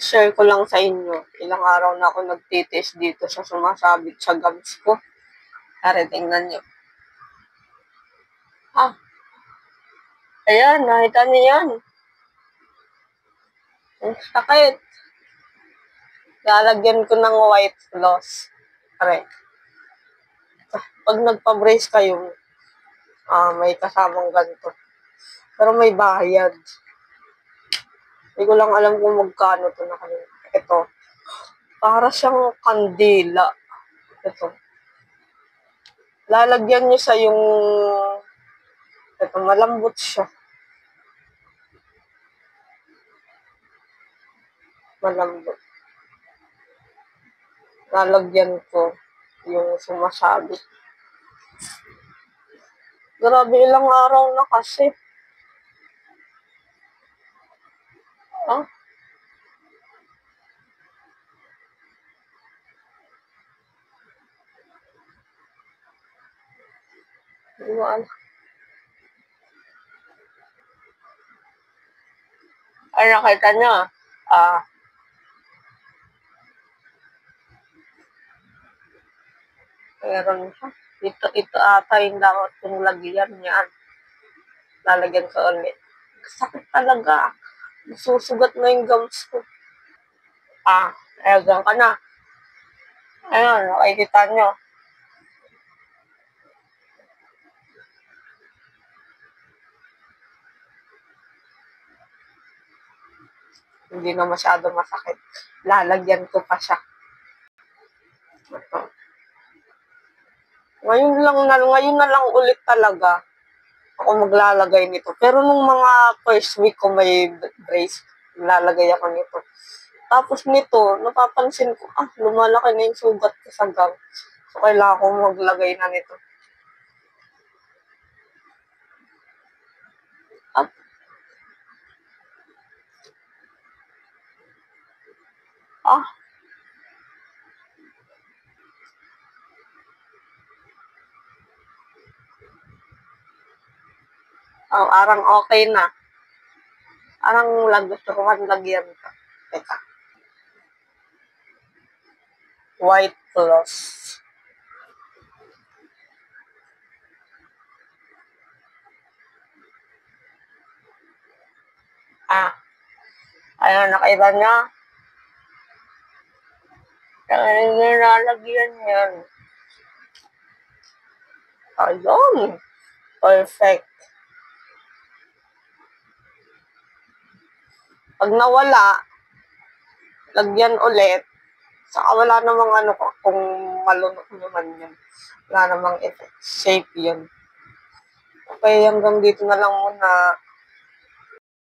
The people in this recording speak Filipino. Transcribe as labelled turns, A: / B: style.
A: Share ko lang sa inyo. Ilang araw na ako nagtitest dito sa sumasabit sa gums ko. Tara, tingnan nyo. Ayan, nakita niyo yan. Ang sakit. Lalagyan ko ng white floss. Tara. Pag nagpa-brace kayo, may kasamang ganito. Pero may bayad. Hindi ko lang alam kung magkano ito na kanina. Ito. Para siyang kandila. Ito. Lalagyan nyo sa yung... Ito, malambot siya. Malambot. Lalagyan ko yung sumasabit. Grabe, ilang araw na kasi. Hindi mo alam. Ay, nakita niya. Meron siya. Ito ata yung dapat kong lagyan niyan. Lalagyan ko ulit. Sakit talaga. Susugat na yung gums ko. Ayan ka na. Ayan, nakikita nyo. Hindi na masyado masakit. Lalagyan ko pa siya. Ito. Ngayon na lang ulit talaga ako maglalagay nito. Pero nung mga first week ko may brace, lalagay ako nito. Tapos nito, napapansin ko, lumalaki na yung sugat ko sa gum. So, kailangan ko maglagay na nito. Arang okay na. Arang gusto ko lagyan ka. Teka. White floss. Ayun, nakita niya. Kaya nilalagyan yan. Ayun. Perfect. Pag nawala, lagyan ulit. Saka wala namang kung malunok naman yun. Wala namang effect. Safe yun. Okay, hanggang dito na lang muna.